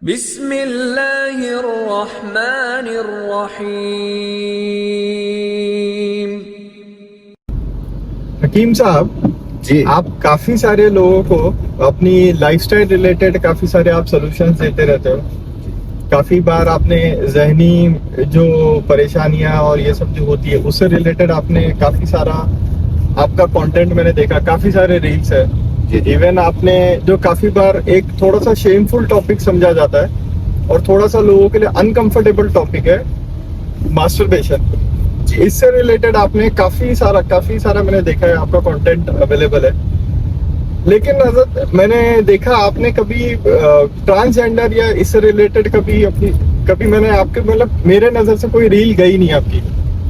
बिस्मिल्लाहिर्रहमानिर्रहीम। हकीम साहब जी, आप काफी सारे लोगों को अपनी लाइफस्टाइल रिलेटेड काफी सारे आप सॉल्यूशंस देते रहते हो। काफी बार आपने जहनी जो परेशानियां और ये सब जो होती है उससे रिलेटेड आपने काफी सारा आपका कंटेंट मैंने देखा, काफी सारे रील्स है। इवन आपने जो काफी बार एक थोड़ा सा शेमफुल टॉपिक समझा जाता है और थोड़ा सा लोगों के लिए अनकंफर्टेबल टॉपिक है मास्टरबेशन, इससे रिलेटेड आपने काफी सारा मैंने देखा है, आपका कंटेंट अवेलेबल है। लेकिन हज़रत मैंने देखा आपने कभी ट्रांसजेंडर या इससे रिलेटेड कभी मैंने आपके मतलब मेरे नजर से कोई रील गई नहीं आपकी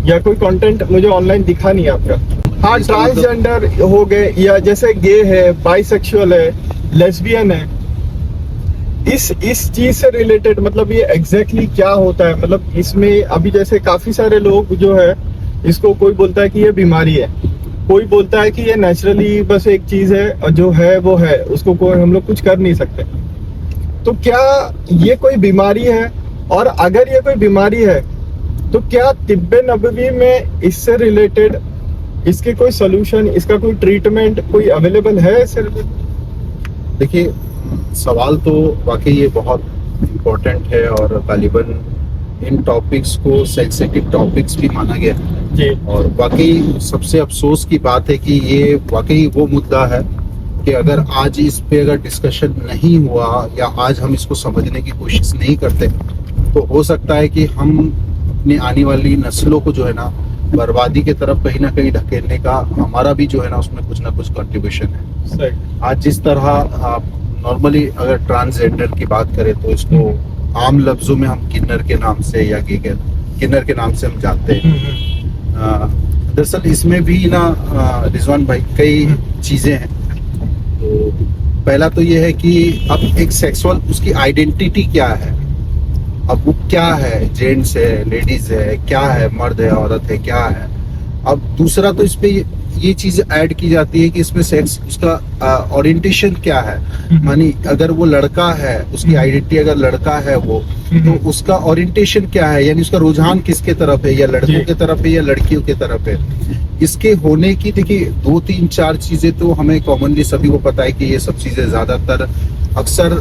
या कोई कंटेंट मुझे ऑनलाइन दिखा नहीं आपका। हाँ, ट्रांसजेंडर हो गए या जैसे गे है, बाइसेक्सुअल है, लेस्बियन है, इस चीज से रिलेटेड मतलब ये एग्जैक्टली क्या होता है? मतलब इसमें अभी जैसे काफी सारे लोग जो है इसको कोई बोलता है कि ये बीमारी है, कोई बोलता है कि ये नेचुरली बस एक चीज है जो है वो है, उसको कोई हम लोग कुछ कर नहीं सकते। तो क्या ये कोई बीमारी है? और अगर ये कोई बीमारी है तो क्या तिब्बे नबवी में इससे रिलेटेड इसके कोई सोल्यूशन, इसका कोई ट्रीटमेंट कोई अवेलेबल है इससे रिलेटेड? देखिए, सवाल तो वाकई ये बहुत इम्पोर्टेंट है और गालिबन इन टॉपिक्स को सेंसिटिव टॉपिक्स भी माना गया है जी। और वाकई सबसे अफसोस की बात है कि ये वाकई वो मुद्दा है कि अगर आज इस पे अगर डिस्कशन नहीं हुआ या आज हम इसको समझने की कोशिश नहीं करते तो हो सकता है कि हम अपनी आने वाली नस्लों को जो है ना बर्बादी के तरफ कहीं ना कहीं ढकेलने का हमारा भी जो है ना उसमें कुछ ना कुछ कंट्रीब्यूशन है। सही। आज जिस तरह आप नॉर्मली अगर ट्रांसजेंडर की बात करें तो इसको आम लफ्जों में हम किन्नर के नाम से या किन्नर के नाम से हम जानते हैं। दरअसल इसमें भी ना रिजवान भाई कई चीजें हैं। तो पहला तो ये है कि अब एक सेक्सुअल उसकी आइडेंटिटी क्या है, अब वो क्या है, जेंट्स है, लेडीज है, क्या है, मर्द है, औरत है, क्या है। अब दूसरा तो इस पे ये चीज ऐड की जाती है कि इसमें सेक्स उसका ओरिएंटेशन क्या है, मानी अगर वो लड़का है उसकी आइडेंटिटी अगर लड़का है वो तो उसका ओरिएंटेशन क्या है, यानी उसका रुझान किसके तरफ है, या लड़कों के तरफ है या लड़कियों के तरफ है। इसके होने की देखिए 2 3 4 चीजें तो हमें कॉमनली सभी को पता है कि ये सब चीजें ज्यादातर अक्सर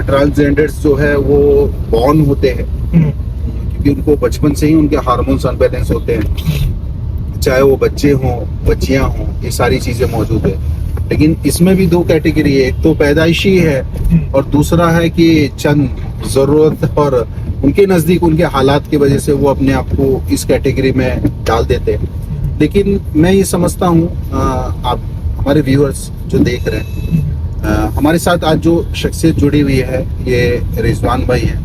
ट्रांसजेंडर्स जो है वो बॉर्न होते हैं क्योंकि उनको बचपन से ही उनके हार्मोन्स अनबैलेंस होते हैं, चाहे वो बच्चे हों बच्चियां हों, ये सारी चीजें मौजूद है। लेकिन इसमें भी 2 कैटेगरी है, एक तो पैदाइशी है और दूसरा है कि चंद जरूरत और उनके नजदीक उनके हालात की वजह से वो अपने आप को इस कैटेगरी में डाल देते हैं। लेकिन मैं ये समझता हूँ आप हमारे व्यूअर्स जो देख रहे हैं, हमारे साथ आज जो शख्सियत जुड़ी हुई है ये रिजवान भाई है।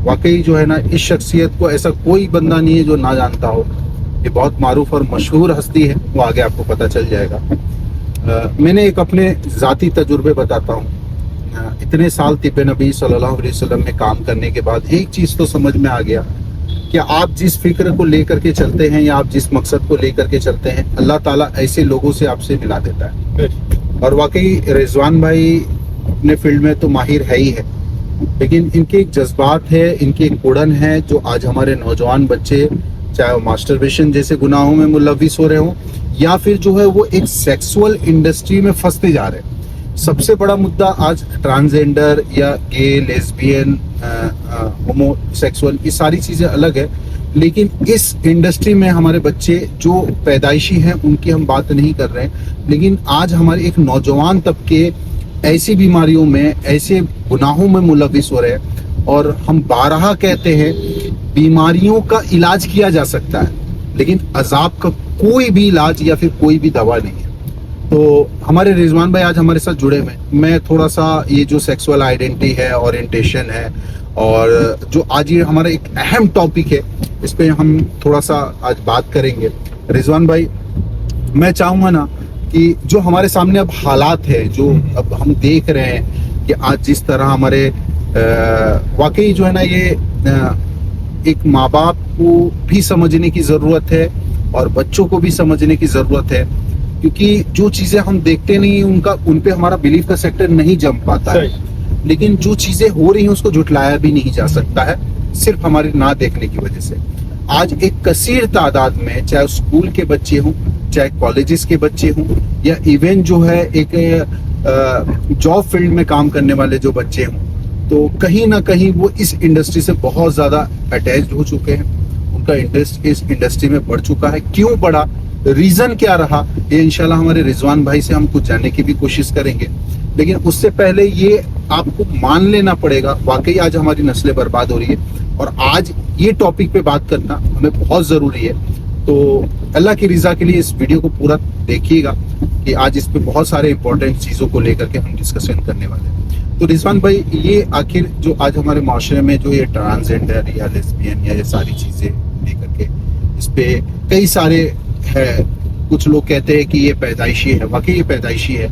वाकई जो है ना इस शख्सियत को ऐसा कोई बंदा नहीं है जो ना जानता हो। ये बहुत मारूफ और मशहूर हस्ती है, वो आगे आपको पता चल जाएगा। मैंने एक अपने जाती तजुर्बे बताता हूँ। इतने साल तिब्बे नबी सल्लल्लाहु अलैहि वसल्लम में काम करने के बाद एक चीज तो समझ में आ गया कि आप जिस फिक्र को लेकर के चलते हैं या आप जिस मकसद को लेकर के चलते हैं, अल्लाह ताला ऐसे लोगों से आपसे मिला देता है। और वाकई रिजवान भाई अपने फील्ड में तो माहिर है ही है, लेकिन इनके एक जज्बात है, इनकी एक उड़न है जो आज हमारे नौजवान बच्चे चाहे वो मास्टरबेशन जैसे गुनाहों में मुलविस हो रहे हो या फिर जो है वो एक सेक्सुअल इंडस्ट्री में फंसते जा रहे हैं। सबसे बड़ा मुद्दा आज ट्रांसजेंडर या गे, लेस्बियन, होमोसेक्सुअल, ये सारी चीजें अलग है, लेकिन इस इंडस्ट्री में हमारे बच्चे जो पैदाइशी हैं उनकी हम बात नहीं कर रहे हैं। लेकिन आज हमारे एक नौजवान तबके ऐसी बीमारियों में, ऐसे गुनाहों में मुलविस हो रहे हैं और हम बारहा कहते हैं बीमारियों का इलाज किया जा सकता है लेकिन अजाब का कोई भी इलाज या फिर कोई भी दवा नहीं है। तो हमारे रिजवान भाई आज हमारे साथ जुड़े हुए हैं। मैं थोड़ा सा ये जो सेक्सुअल आइडेंटिटी है, ओरिएंटेशन है और जो आज ये हमारा एक अहम टॉपिक है, इस पे हम थोड़ा सा आज बात करेंगे। रिजवान भाई, मैं चाहूंगा ना कि जो हमारे सामने अब हालात है, जो अब हम देख रहे हैं कि आज जिस तरह हमारे वाकई जो है ना ये एक माँ बाप को भी समझने की जरूरत है और बच्चों को भी समझने की जरूरत है, क्योंकि जो चीजें हम देखते नहीं उन पे हमारा बिलीफ का सेक्टर नहीं जम पाता है। लेकिन जो चीजें हो रही हैं उसको झुटलाया भी नहीं जा सकता है सिर्फ हमारे ना देखने की वजह से। आज एक कसीर तादाद में, चाहे स्कूल के बच्चे हों, चाहे कॉलेजेस के बच्चे हों, या इवन जो है एक जॉब फील्ड में काम करने वाले जो बच्चे हों, तो कहीं ना कहीं वो इस इंडस्ट्री से बहुत ज्यादा अटैच्ड हो चुके हैं। उनका इंटरेस्ट इस इंडस्ट्री में बढ़ चुका है। क्यों बढ़ा, रीजन क्या रहा, ये इंशाल्लाह हमारे रिजवान भाई से हम कुछ जानने की भी कोशिश करेंगे। लेकिन उससे पहले ये आपको मान लेना पड़ेगा, वाकई आज हमारी नस्लें बर्बाद हो रही है और आज ये टॉपिक पे बात करना हमें बहुत जरूरी है। तो अल्लाह की रिजा के लिए इस वीडियो को पूरा देखिएगा कि आज इस पे बहुत सारे इंपॉर्टेंट चीजों को लेकर के हम डिस्कशन करने वाले हैं। तो रिजवान भाई, ये आखिर जो आज हमारे माशरे में जो ये ट्रांसजेंडर या लेस्बियन या ये सारी चीजें लेकर के इस पे कई सारे है, कुछ लोग कहते हैं कि ये पैदाइशी है, वाकई ये पैदाइशी है,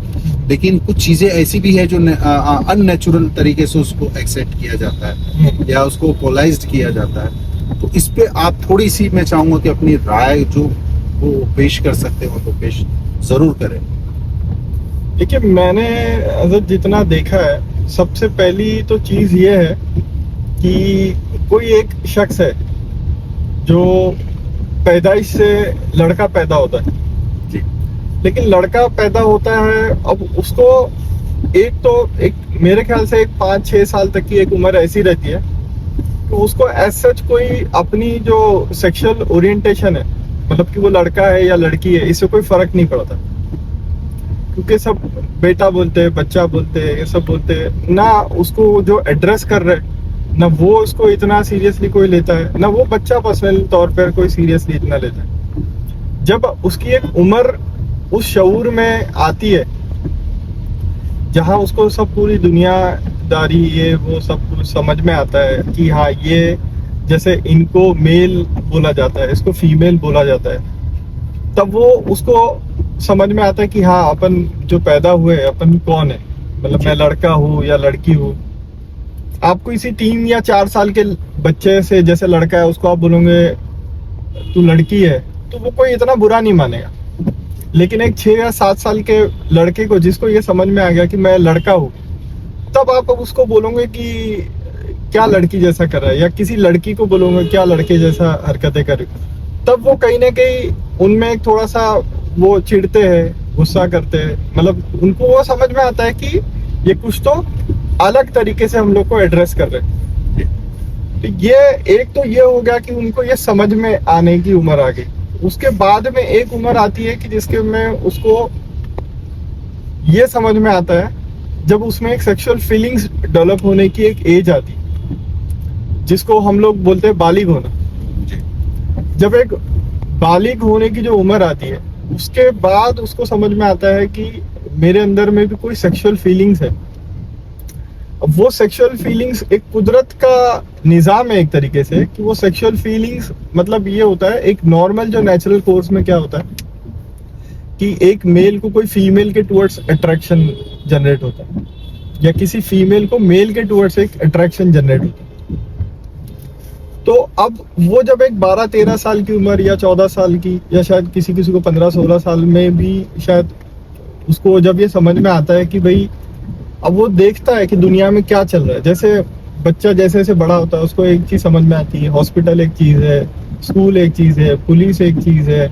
लेकिन कुछ चीजें ऐसी भी है जो अननेचुरल तरीके से उसको एक्सेप्ट किया जाता है या उसको पोलाइज्ड किया जाता है। तो इस पे आप थोड़ी सी, मैं चाहूंगा कि अपनी राय जो वो पेश कर सकते हो तो पेश जरूर करें। देखिए, मैंने अगर जितना देखा है, सबसे पहली तो चीज ये है कि कोई एक शख्स है जो पैदाइश से लड़का पैदा होता है जी, लेकिन लड़का पैदा होता है, अब उसको एक मेरे ख्याल से 5-6 साल तक की एक उम्र ऐसी रहती है तो उसको एज सच कोई अपनी जो सेक्सुअल ओरिएंटेशन है, मतलब कि वो लड़का है या लड़की है, इससे कोई फर्क नहीं पड़ता, क्योंकि सब बेटा बोलते हैं, बच्चा बोलते हैं, ये सब बोलते हैं ना। उसको जो एड्रेस कर रहे ना वो उसको इतना सीरियसली कोई लेता है, ना वो बच्चा पर्सनल तौर पर कोई सीरियसली इतना लेता है। जब उसकी एक उम्र उस शऊर में आती है जहां उसको सब पूरी दुनियादारी ये वो सब कुछ समझ में आता है कि हाँ, ये जैसे इनको मेल बोला जाता है, इसको फीमेल बोला जाता है, तब वो उसको समझ में आता है कि हाँ, अपन जो पैदा हुए अपन कौन है, मतलब मैं लड़का हूँ या लड़की हूँ। आपको इसी 3 या 4 साल के बच्चे से, जैसे लड़का है उसको आप बोलोगे तू लड़की है, तो वो कोई इतना बुरा नहीं मानेगा। लेकिन एक 6 या 7 साल के लड़के को, जिसको ये समझ में आ गया कि मैं लड़का हूँ, तब आप उसको बोलोगे कि क्या लड़की जैसा कर रहा है, या किसी लड़की को बोलोगे क्या लड़के जैसा हरकतें कर रही, तब वो कहीं ना कहीं उनमें थोड़ा सा वो चिढ़ते हैं, गुस्सा करते हैं, मतलब उनको वो समझ में आता है कि ये कुछ तो अलग तरीके से हम लोग को एड्रेस कर रहे हैं। तो ये एक तो ये हो गया कि उनको ये समझ में आने की उम्र आ गई। उसके बाद में एक उम्र आती है कि जिसके में उसको ये समझ में आता है, जब उसमें एक सेक्सुअल फीलिंग्स डेवलप होने की एक एज आती है, जिसको हम लोग बोलते हैं बालिग होना। जब एक बालिग होने की जो उम्र आती है, उसके बाद उसको समझ में आता है कि मेरे अंदर में भी कोई सेक्सुअल फीलिंग्स है। अब वो सेक्सुअल फीलिंग्स एक कुदरत का निजाम है एक तरीके से, कि वो सेक्सुअल फीलिंग्स मतलब ये होता है, एक नॉर्मल जो नेचुरल कोर्स में क्या होता है कि एक मेल को कोई फीमेल के टुवर्ड्स अट्रैक्शन जनरेट होता है, या किसी फीमेल को मेल के टुवर्ड्स एक अट्रैक्शन जनरेट होता है। तो अब वो जब एक 12-13 साल की उम्र या 14 साल की, या शायद किसी किसी को 15-16 साल में भी शायद उसको जब ये समझ में आता है कि भाई, अब वो देखता है कि दुनिया में क्या चल रहा है। जैसे बच्चा जैसे जैसे बड़ा होता है उसको एक चीज समझ में आती है, हॉस्पिटल एक चीज है, स्कूल एक चीज है, पुलिस एक चीज है,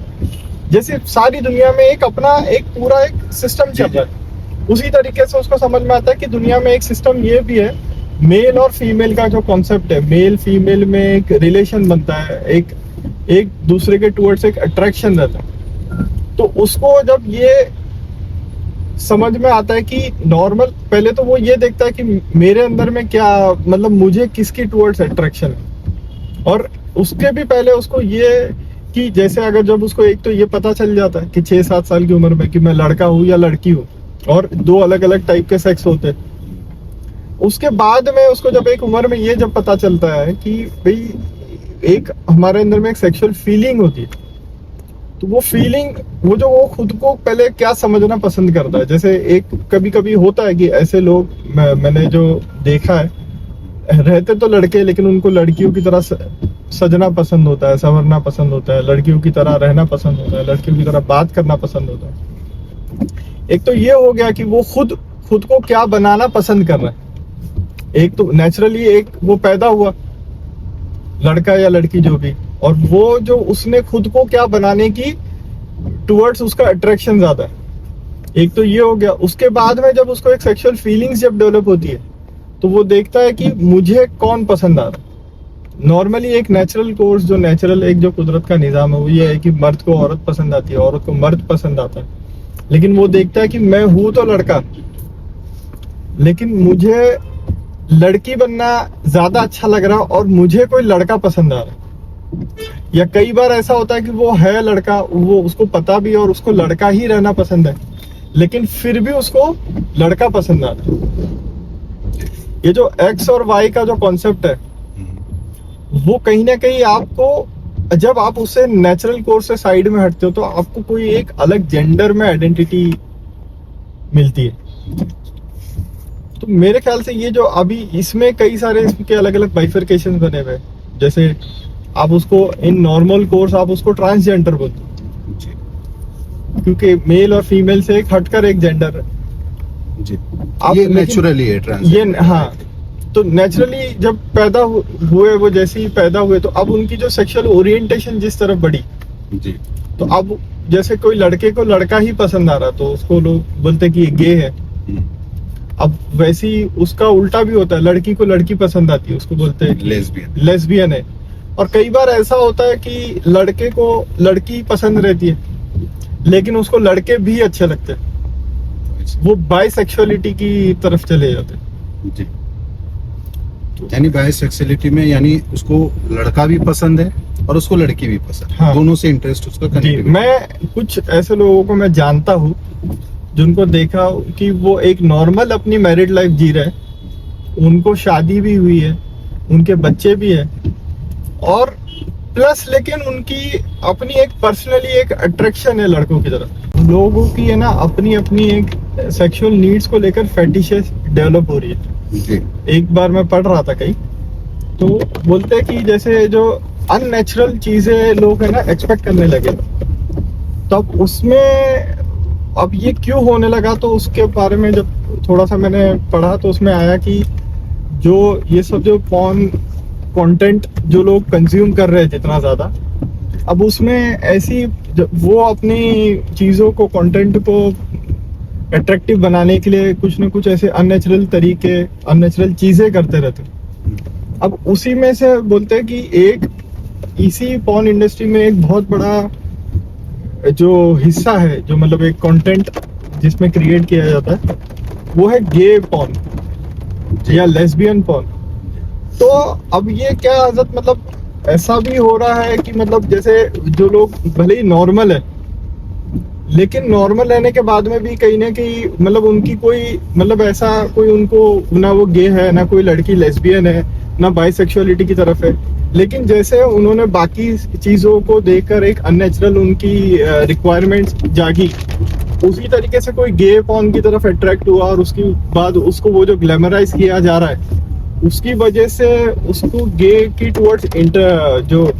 जैसे सारी दुनिया में एक अपना एक पूरा एक सिस्टम चल रहा है। उसी तरीके से उसको समझ में आता है कि दुनिया में एक सिस्टम ये भी है, मेल और फीमेल का जो कॉन्सेप्ट है, मेल फीमेल में एक रिलेशन बनता है, एक दूसरे के टुवर्ड्स एक अट्रैक्शन रहता है। तो उसको जब ये समझ में आता है कि नॉर्मल, पहले तो वो ये देखता है कि मेरे अंदर में क्या, मतलब मुझे किसकी टुवर्ड्स अट्रैक्शन है, और उसके भी पहले उसको ये कि जैसे अगर जब उसको एक तो ये पता चल जाता है कि 6-7 साल की उम्र में कि मैं लड़का हूँ या लड़की हूँ, और 2 अलग अलग टाइप के सेक्स होते हैं। उसके बाद में उसको जब एक उम्र में ये जब पता चलता है कि भाई एक हमारे अंदर में एक सेक्सुअल फीलिंग होती है, तो वो फीलिंग, वो जो वो खुद को पहले क्या समझना पसंद करता है। जैसे एक कभी कभी होता है कि ऐसे लोग मैंने जो देखा है, रहते तो लड़के लेकिन उनको लड़कियों की तरह सजना पसंद होता है, संवरना पसंद होता है, लड़कियों की तरह रहना पसंद होता है, लड़कियों की तरह बात करना पसंद होता है। एक तो ये हो गया कि वो खुद को क्या बनाना पसंद कर रहा है, एक तो नेचुरली एक वो पैदा हुआ लड़का या लड़की जो भी, और वो जो उसने खुद को क्या बनाने की टुवर्ड्स उसका अट्रैक्शन ज्यादा है। एक तो ये हो गया। उसके बाद में जब उसको एक सेक्सुअल फीलिंग्स जब डेवलप होती है तो वो देखता है कि मुझे कौन पसंद आ रहा है। नॉर्मली एक नेचुरल कोर्स जो नेचुरल एक जो कुदरत का निजाम है वो ये है कि मर्द को औरत पसंद आती है, औरत को मर्द पसंद आता है। लेकिन वो देखता है कि मैं हूं तो लड़का, लेकिन मुझे लड़की बनना ज्यादा अच्छा लग रहा और मुझे कोई लड़का पसंद आ रहा है। या कई बार ऐसा होता है कि वो है लड़का, वो उसको पता भी और उसको लड़का ही रहना पसंद है, लेकिन फिर भी उसको लड़का पसंद आ रहा है। ये जो एक्स और वाई का जो कॉन्सेप्ट है वो कहीं ना कहीं आपको, जब आप उससे नेचुरल कोर्स से साइड में हटते हो तो आपको कोई एक अलग जेंडर में आइडेंटिटी मिलती है। तो मेरे ख्याल से ये जो अभी इसमें कई सारे इसके अलग अलग बाइफरकेशन बने हुए हैं। जैसे आप उसको इन नॉर्मल कोर्स आप उसको ट्रांसजेंडर बोलते हो, क्योंकि मेल और फीमेल से एक हटकर एक जेंडर है जी। आप ये नेचुरली है ये हाँ। तो नेचुरली जब पैदा हुए, वो जैसे ही पैदा हुए तो अब उनकी जो सेक्सुअल ओरिएंटेशन जिस तरफ बढ़ी जी, तो अब जैसे कोई लड़के को लड़का ही पसंद आ रहा तो उसको लोग बोलते कि ये गे है। अब वैसे ही उसका उल्टा भी होता है, लड़की को लड़की पसंद आती है उसको बोलते हैं लेस्बियन है। और कई बार ऐसा होता है कि लड़के को लड़की पसंद रहती है लेकिन उसको लड़के भी अच्छे लगते हैं, वो बाइसेक्सुअलिटी की तरफ चले जाते हैं जी। यानी बाइसेक्सुअलिटी में यानी उसको लड़का भी पसंद है और उसको लड़की भी पसंद है। हाँ। दोनों से इंटरेस्ट उसका जी। कनेक्ट। मैं कुछ ऐसे लोगों को मैं जानता हूँ जिनको देखा कि वो एक नॉर्मल अपनी मैरिड लाइफ जी रहे, उनको शादी भी हुई है, उनके बच्चे भी है, और प्लस लेकिन उनकी अपनी एक पर्सनली एक अट्रैक्शन है लड़कों की तरफ। लोगों की है ना अपनी अपनी एक सेक्सुअल नीड्स को लेकर फेटिशेस डेवलप हो रही है जी। एक बार मैं पढ़ रहा था कहीं, तो बोलते हैं कि जैसे जो अननेचुरल चीजें लोग है ना एक्सपेक्ट करने लगे, तो अब उसमें अब ये क्यों होने लगा, तो उसके बारे में जब थोड़ा सा मैंने पढ़ा तो उसमें आया कि जो ये सब जो पॉर्न कंटेंट जो लोग कंज्यूम कर रहे थे इतना ज्यादा, अब उसमें ऐसी वो अपनी चीजों को कंटेंट को अट्रैक्टिव बनाने के लिए कुछ ना कुछ ऐसे अननेचुरल तरीके अननेचुरल चीजें करते रहते। अब उसी में से बोलते हैं कि एक इसी पॉर्न इंडस्ट्री में एक बहुत बड़ा जो हिस्सा है, जो मतलब एक कंटेंट जिसमें क्रिएट किया जाता है, वो है गे पॉर्न या लेस्बियन पॉर्न। तो अब ये क्या हजरत मतलब ऐसा भी हो रहा है कि मतलब जैसे जो लोग भले ही नॉर्मल है लेकिन नॉर्मल रहने के बाद में भी कहीं ना कहीं मतलब उनकी कोई मतलब ऐसा कोई उनको ना वो गे है ना कोई लड़की लेस्बियन है ना बाइसेक्सुअलिटी की तरफ है, लेकिन जैसे उन्होंने बाकी चीजों को देखकर एक अननेचुरल उनकी रिक्वायरमेंट्स जागी, उसी तरीके से कोई गे पॉर्न की तरफ अट्रैक्ट हुआ और उसके बाद उसको वो जो ग्लैमराइज किया जा रहा है उसकी वजह से उसको गे की टुवर्ड्स जो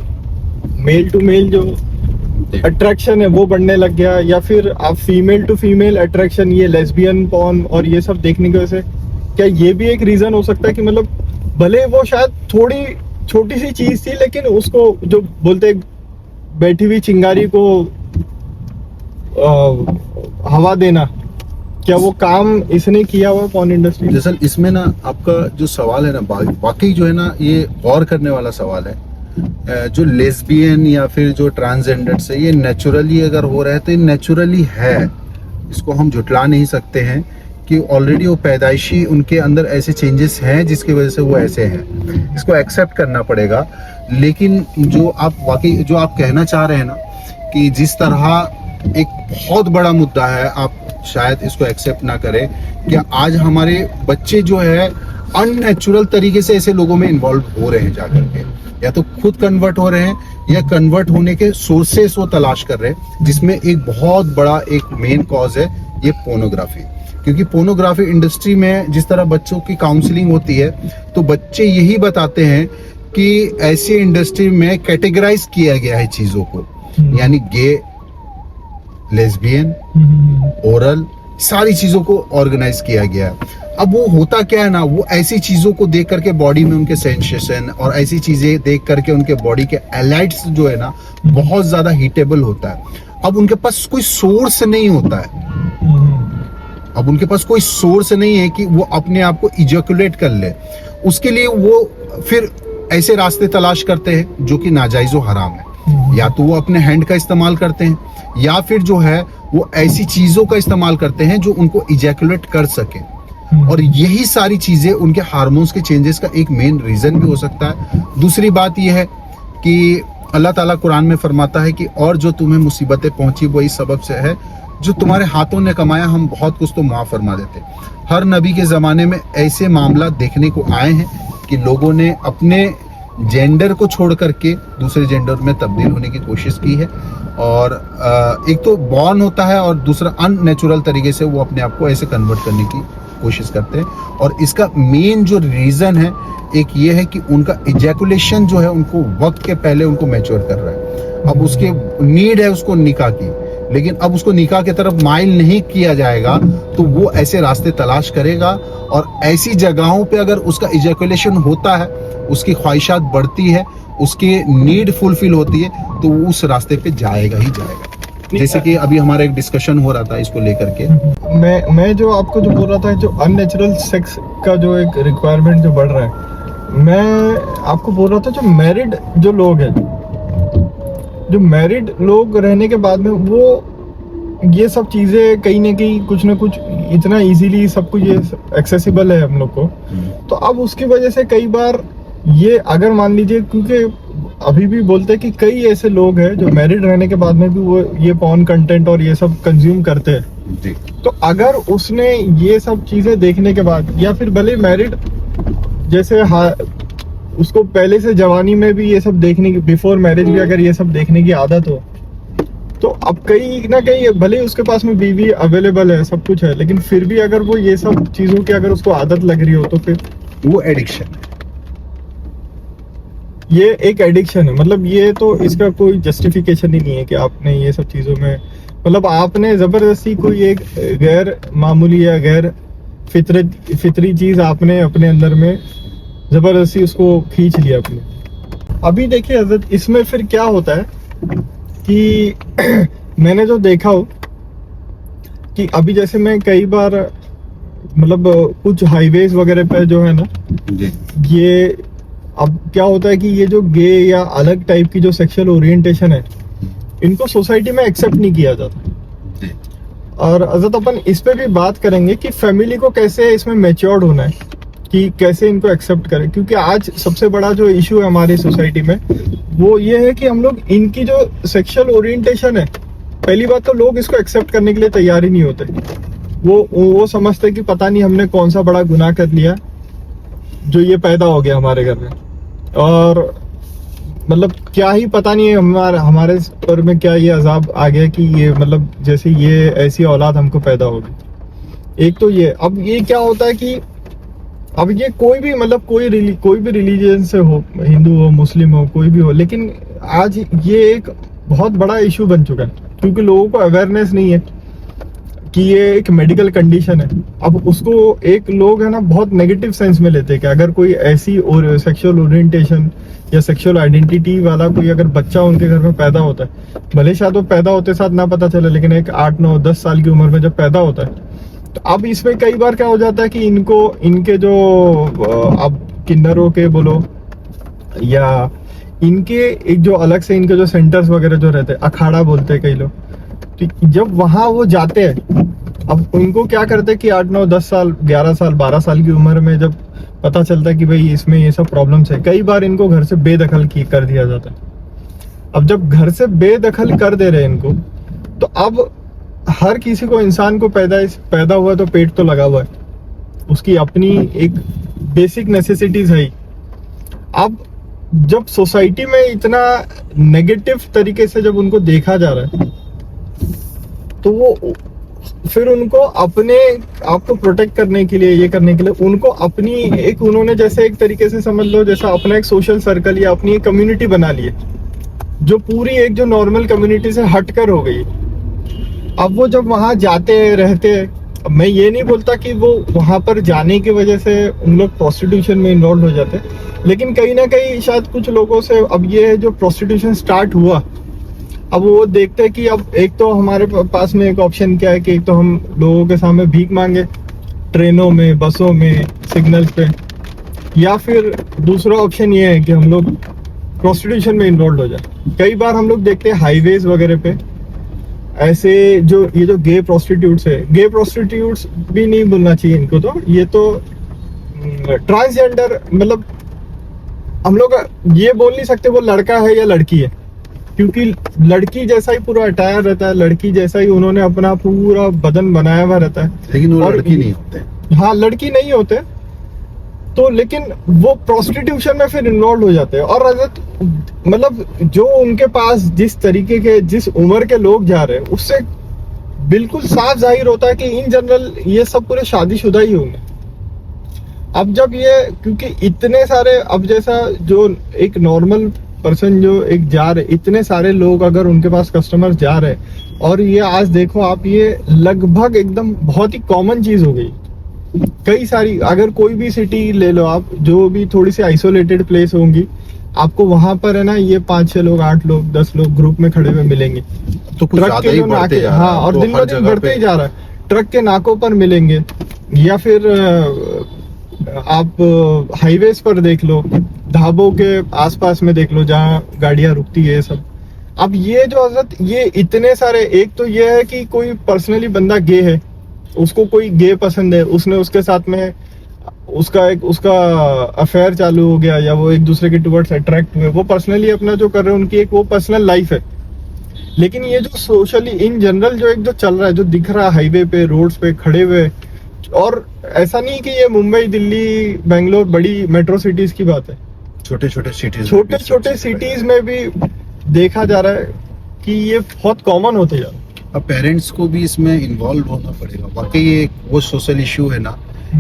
मेल टू मेल जो अट्रैक्शन है वो बढ़ने लग गया, या फिर आप फीमेल टू फीमेल अट्रैक्शन ये लेस्बियन पॉर्न और ये सब देखने की वजह से क्या ये भी एक रीजन हो सकता है कि मतलब भले वो शायद थोड़ी छोटी सी चीज थी लेकिन उसको जो बोलते बैठी हुई चिंगारी को हवा देना, क्या वो काम इसने किया हुआ पॉर्न इंडस्ट्री? दरअसल इसमें ना आपका जो सवाल है ना वाकई जो है ना ये गौर करने वाला सवाल है। जो लेस्बियन या फिर जो ट्रांसजेंडर से ये नेचुरली अगर हो रहा है तो ये नेचुरली है, इसको हम झुटला नहीं सकते हैं कि ऑलरेडी वो पैदाइशी उनके अंदर ऐसे चेंजेस हैं जिसकी वजह से वो ऐसे हैं, इसको एक्सेप्ट करना पड़ेगा। लेकिन जो आप वाकई जो आप कहना चाह रहे हैं ना कि जिस तरह एक बहुत बड़ा मुद्दा है, आप शायद इसको एक्सेप्ट ना करें कि आज हमारे बच्चे जो है अननेचुरल तरीके से ऐसे लोगों में इन्वॉल्व हो रहे हैं, जाकर के या तो खुद कन्वर्ट हो रहे हैं या कन्वर्ट होने के सोर्सेस वो तलाश कर रहे हैं, जिसमें एक बहुत बड़ा एक मेन कॉज है ये पोर्नोग्राफी। क्योंकि पोर्नोग्राफी इंडस्ट्री में जिस तरह बच्चों की काउंसलिंग होती है तो बच्चे यही बताते हैं कि ऐसी इंडस्ट्री में कैटेगराइज किया गया है चीजों को, यानी गे, लेस्बियन, ओरल, सारी चीजों को ऑर्गेनाइज किया गया है। अब वो होता क्या है ना, वो ऐसी चीजों को देख करके बॉडी में उनके सेंसेशन और ऐसी चीजें देख करके उनके बॉडी के एलाइट्स जो है ना बहुत ज्यादा हीटेबल होता है। अब उनके पास कोई सोर्स नहीं होता है, अब उनके पास कोई सोर्स नहीं है कि वो अपने आप को इजैकुलेट कर ले। उसके लिए वो फिर ऐसे रास्ते तलाश करते हैं जो कि नाजायज और हराम है। या तो वो अपने हैंड का इस्तेमाल करते हैं, या फिर जो है वो ऐसी चीजों का इस्तेमाल करते हैं जो उनको इजैकुलेट कर सके। और यही सारी चीजें उनके हार्मोन्स के चेंजेस का एक मेन रीजन भी हो सकता है। दूसरी बात यह है कि अल्लाह ताला कुरान में फरमाता है कि और जो तुम्हें मुसीबतें पहुंची वही सबब से है, जो तुम्हारे हाथों ने कमाया हम बहुत कुछ तो माफ फरमा देते। हर नबी के जमाने में ऐसे मामला देखने को आए हैं कि लोगों ने अपने जेंडर को छोड़ करके दूसरे जेंडर में तब्दील होने की कोशिश की है। और एक तो बॉर्न होता है और दूसरा अननेचुरल तरीके से वो अपने आप को ऐसे कन्वर्ट करने की कोशिश करते हैं। और इसका मेन जो रीजन है एक ये है कि उनका इजैकुलेशन जो है उनको वक्त के पहले उनको मैच्योर कर रहा है। अब उसके नीड है उसको निकाह की, लेकिन अब उसको निकाह की तरफ माइल नहीं किया जाएगा तो वो ऐसे रास्ते तलाश करेगा। और ऐसी जगहों पे अगर उसका इजैकुलेशन होता है, उसकी ख्वाहिशात बढ़ती है, उसकी नीड फुलफिल होती है, तो वो उस रास्ते पे जाएगा ही जाएगा। जैसे कि अभी हमारा एक डिस्कशन हो रहा था इसको लेकर के, मैं जो आपको जो बोल रहा था, जो अननेचुरल सेक्स का जो एक रिक्वायरमेंट जो बढ़ रहा है, मैं आपको बोल रहा था जो मैरिड जो लोग हैं, जो मैरिड लोग रहने के बाद में वो ये सब चीजें कहीं ना कहीं कुछ ना कुछ इतना इजीली सब कुछ ये एक्सेसिबल है हम लोग को, तो अब उसकी वजह से कई बार ये अगर मान लीजिए, क्योंकि अभी भी बोलते हैं कि कई ऐसे लोग हैं जो मैरिड रहने के बाद में भी वो ये पॉर्न कंटेंट और ये सब कंज्यूम करते हैं जी। तो अगर उसने ये सब चीजें देखने के बाद, या फिर भले मैरिड जैसे उसको पहले से जवानी में भी ये सब देखने की, बिफोर मैरिज भी अगर ये सब देखने की आदत हो, तो अब कहीं ना कहीं भले उसके पास में बीवी अवेलेबल है, सब कुछ है, लेकिन फिर भी अगर वो ये सब चीजों की अगर उसको आदत लग रही हो तो फिर वो एडिक्शन है। ये एक एडिक्शन है। मतलब ये तो इसका कोई जस्टिफिकेशन ही नहीं है कि आपने ये सब चीजों में, मतलब आपने जबरदस्ती कोई एक गैर मामूली या गैर फितरी चीज आपने अपने अंदर में जबरदस्ती उसको खींच लिया अपने। अभी देखिए हजरत, इसमें फिर क्या होता है कि मैंने जो देखा हो कि अभी जैसे मैं कई बार मतलब कुछ हाईवेज वगैरह पे जो है ना जी। ये अब क्या होता है कि ये जो गे या अलग टाइप की जो सेक्सुअल ओरिएंटेशन है, इनको सोसाइटी में एक्सेप्ट नहीं किया जाता। और हजरत अपन इस पे भी बात करेंगे कि फैमिली को कैसे इसमें मैच्योर्ड होना है, कि कैसे इनको एक्सेप्ट करें। क्योंकि आज सबसे बड़ा जो इशू है हमारी सोसाइटी में वो ये है कि हम लोग इनकी जो सेक्सुअल ओरिएंटेशन है, पहली बात तो लोग इसको एक्सेप्ट करने के लिए तैयार ही नहीं होते। वो समझते कि पता नहीं हमने कौन सा बड़ा गुनाह कर लिया जो ये पैदा हो गया हमारे घर में, और मतलब क्या ही पता नहीं है हमारे पर में क्या ये अजाब आ गया कि ये मतलब जैसे ये ऐसी औलाद हमको पैदा होगी। एक तो ये, अब ये क्या होता है कि अब ये कोई भी मतलब कोई भी रिलीजन से हो, हिंदू हो, मुस्लिम हो, कोई भी हो, लेकिन आज ये एक बहुत बड़ा इशू बन चुका है क्योंकि लोगों को अवेयरनेस नहीं है कि ये एक मेडिकल कंडीशन है। अब उसको एक लोग है ना बहुत नेगेटिव सेंस में लेते हैं कि अगर कोई ऐसी और सेक्सुअल ओरिएंटेशन या सेक्सुअल आइडेंटिटी वाला कोई अगर बच्चा उनके घर में पैदा होता है, भले शायद वो पैदा होते साथ ना पता चले, लेकिन एक 8, 9, 10 साल की उम्र में जब पैदा होता है, तो अब इसमें कई बार क्या हो जाता है कि इनके जो अब किन्नरों के बोलो या इनके एक जो अलग से इनके जो सेंटर्स वगैरह जो रहते हैं, अखाड़ा बोलते हैं कई लोग, तो जब वहां वो जाते हैं, अब उनको क्या करते हैं कि 8, 9, 10 साल, 11 साल, 12 साल की उम्र में जब पता चलता है कि भाई इसमें ये सब प्रॉब्लम्स है, कई बार इनको घर से बेदखल कर दिया जाता है। अब जब घर से बेदखल कर दे रहे हैं इनको, तो अब हर किसी को, इंसान को पैदा हुआ तो पेट तो लगा हुआ है, उसकी अपनी एक बेसिक नेसेसिटीज है। अब जब सोसाइटी में इतना नेगेटिव तरीके से जब उनको देखा जा रहा है, तो वो फिर उनको अपने आप को प्रोटेक्ट करने के लिए, ये करने के लिए उनको अपनी एक, उन्होंने जैसे एक तरीके से समझ लो जैसा अपना एक सोशल सर्कल या अपनी एक कम्युनिटी बना ली है, जो पूरी एक जो नॉर्मल कम्युनिटी से हटकर हो गई। अब वो जब वहां जाते हैं, रहते हैं, मैं ये नहीं बोलता कि वो वहां पर जाने की वजह से उन लोग प्रोस्टिट्यूशन में इन्वॉल्व हो जाते हैं, लेकिन कहीं ना कहीं शायद कुछ लोगों से अब ये जो प्रोस्टिट्यूशन स्टार्ट हुआ, अब वो देखते हैं कि अब एक तो हमारे पास में एक ऑप्शन क्या है कि एक तो हम लोगों के सामने भीख मांगे ट्रेनों में, बसों में, सिग्नल्स पे, या फिर दूसरा ऑप्शन ये है कि हम लोग प्रोस्टिट्यूशन में इन्वॉल्व हो जाए। कई बार हम लोग देखते हैं हाईवेज वगैरह पे ऐसे ये जो गे प्रोस्टिट्यूट्स है, गे प्रोस्टिट्यूट्स भी नहीं बोलना चाहिए इनको, तो ये तो ट्रांसजेंडर, मतलब हम लोग ये बोल नहीं सकते वो लड़का है या लड़की है, क्योंकि लड़की जैसा ही पूरा अटायर रहता है, लड़की जैसा ही उन्होंने अपना पूरा बदन बनाया हुआ रहता है, लेकिन वो लड़की नहीं होते। हाँ, लड़की नहीं होते तो, लेकिन वो प्रोस्टिट्यूशन में फिर इन्वॉल्व हो जाते हैं। और मतलब जो उनके पास जिस तरीके के, जिस उम्र के लोग जा रहे हैं, उससे बिल्कुल साफ जाहिर होता है कि इन जनरल ये सब पूरे शादीशुदा ही होंगे। अब जब ये, क्योंकि इतने सारे, अब जैसा जो एक नॉर्मल पर्सन जो एक जा रहे, इतने सारे लोग अगर उनके पास कस्टमर जा रहे, और ये आज देखो आप, ये लगभग एकदम बहुत ही कॉमन चीज हो गई। कई सारी, अगर कोई भी सिटी ले लो आप, जो भी थोड़ी सी आइसोलेटेड प्लेस होंगी, आपको वहां पर है ना ये 5-6 लोग, 8 लोग, 10 लोग ग्रुप में खड़े हुए मिलेंगे। तो कुछ ट्रक के जो नाके, हाँ, और दिन ब दिन बढ़ते ही जा रहा है, ट्रक के नाकों पर मिलेंगे, या फिर आप हाईवेज पर देख लो, ढाबों के आसपास में देख लो जहाँ गाड़ियां रुकती है सब। अब ये जो हजरत, ये इतने सारे, एक तो ये है कि कोई पर्सनली बंदा गे है, उसको कोई गे पसंद है, उसने उसके साथ में उसका अफेयर चालू हो गया, या वो एक दूसरे के टुवर्ड्स अट्रैक्ट हुए, वो पर्सनली अपना जो कर रहे हैं, उनकी एक वो पर्सनल लाइफ है। लेकिन ये जो सोशली इन जनरल जो एक जो चल रहा है, जो दिख रहा है हाईवे पे, रोड्स पे खड़े हुए, और ऐसा नहीं कि ये मुंबई, दिल्ली, बेंगलोर बड़ी मेट्रो सिटीज की बात है, छोटे छोटे सिटीज में भी देखा जा रहा है कि ये बहुत कॉमन होते जा रहा है। अब पेरेंट्स को भी इसमें इन्वॉल्व होना पड़ेगा। वाकई ये वो सोशल इशू है ना,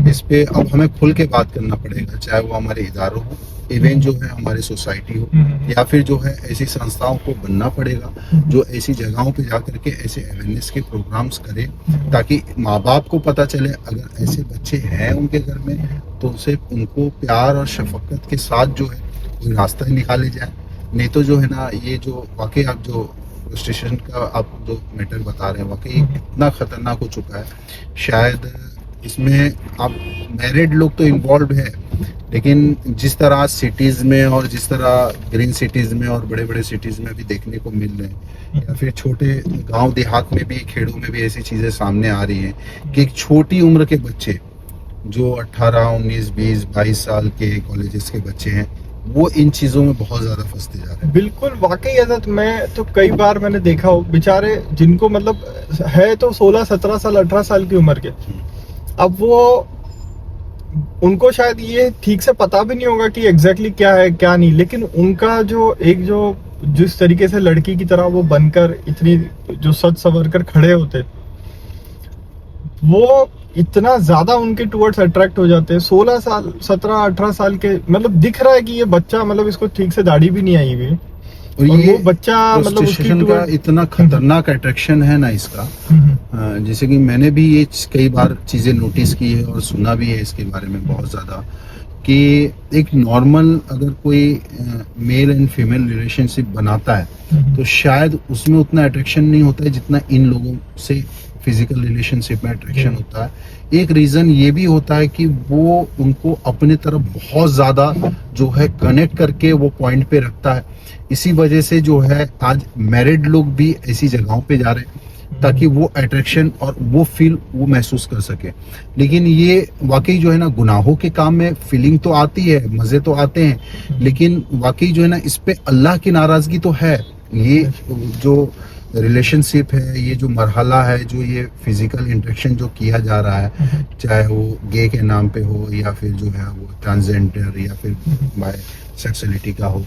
इस पे अब हमें खुल के बात करना पड़ेगा, चाहे वो हमारे इदारों हो, इवेंट जो है हमारी सोसाइटी हो, या फिर जो है ऐसी संस्थाओं को बनना पड़ेगा जो ऐसी जगहों पे जाकर के ऐसे अवेयरनेस के प्रोग्राम्स करें, ताकि माँ बाप को पता चले अगर ऐसे बच्चे हैं उनके घर में, तो उसे उनको प्यार और शफकत के साथ जो है कोई रास्ता निकाले जाए। नहीं तो जो है ना, ये जो वाकई आप जो स्टेशन का आप जो मैटर बता रहे हैं, वाकई इतना खतरनाक हो चुका है। शायद इसमें आप मैरिड लोग तो इन्वॉल्व है, लेकिन जिस तरह सिटीज में और जिस तरह ग्रीन सिटीज में और बड़े बड़े सिटीज में भी देखने को मिल रहे हैं, या फिर छोटे गांव देहात में भी, खेड़ों में भी ऐसी चीजें सामने आ रही हैं कि एक छोटी उम्र के बच्चे जो 18, 19, 20, 22 साल के कॉलेजेस के बच्चे हैं, वो इन चीजों में बहुत ज्यादा फंसते जा रहे हैं। बिल्कुल, वाकई आजाद, मैं तो कई बार मैंने देखा हो बेचारे जिनको मतलब है तो 16, 17 साल, 18 साल की उम्र के, अब वो, उनको शायद ये ठीक से पता भी नहीं होगा कि एग्जैक्टली क्या है क्या नहीं, लेकिन उनका जो एक जो जिस तरीके से लड़की की तरह वो बनकर इतनी जो सज संवर कर खड़े होते, वो इतना ज्यादा उनके टुवर्ड्स अट्रैक्ट हो जाते हैं। 16 साल, 17, 18 साल के, मतलब दिख रहा है कि ये बच्चा, मतलब इसको ठीक से दाढ़ी भी नहीं आई हुई, और ये वो बच्चा मतलब उसकी का इतना खतरनाक अट्रैक्शन है ना इसका, जैसे कि मैंने भी ये कई बार चीजें नोटिस की है और सुना भी है इसके बारे में बहुत ज्यादा, कि एक नॉर्मल अगर कोई मेल एंड फीमेल रिलेशनशिप बनाता है तो शायद उसमें उतना अट्रैक्शन नहीं होता है जितना इन लोगों से फिजिकल रिलेशनशिप में अट्रैक्शन होता है। एक रीजन ये भी होता है कि वो उनको अपने तरफ बहुत ज्यादा जो है कनेक्ट करके वो पॉइंट पे रखता है। इसी वजह से जो है आज मैरिड लोग भी ऐसी जगहों पे जा रहे हैं ताकि वो अट्रैक्शन और वो फील वो महसूस कर सके। लेकिन ये वाकई जो है ना, गुनाहों के काम में फीलिंग तो आती है, मजे तो आते हैं, लेकिन वाकई जो है ना, इस पे अल्लाह की नाराजगी तो है। ये जो रिलेशनशिप है, ये जो मरहला है, जो ये फिजिकल इंटरेक्शन जो किया जा रहा है, चाहे वो गे के नाम पे हो या फिर जो है वो ट्रांसजेंडर या फिर बाय सेक्सुअलिटी का हो,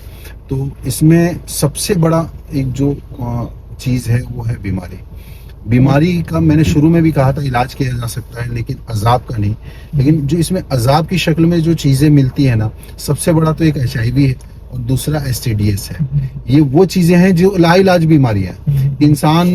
तो इसमें सबसे बड़ा एक जो चीज है वो है बीमारी का। मैंने शुरू में भी कहा था इलाज किया जा सकता है, लेकिन अजाब का नहीं। लेकिन जो इसमें अजाब की शक्ल में जो चीजें मिलती है ना, सबसे बड़ा तो एक HIV है और दूसरा STDs है। ये वो चीजें हैं जो लाइलाज बीमारियां हैं। इंसान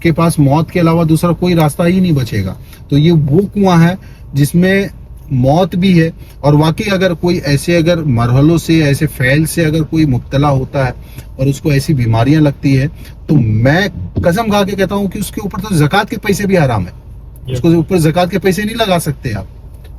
के पास मौत के अलावा दूसरा कोई रास्ता ही नहीं बचेगा। तो ये वो कुआं है जिसमें मौत भी है। और वाकई अगर कोई ऐसे अगर मरहलों से, ऐसे फैल से अगर कोई मुब्तला होता है और उसको ऐसी बीमारियां लगती है, तो मैं कसम खा के कहता हूं कि उसके ऊपर तो ज़कात के पैसे भी हराम है, उसको ऊपर ज़कात के पैसे नहीं लगा सकते आप।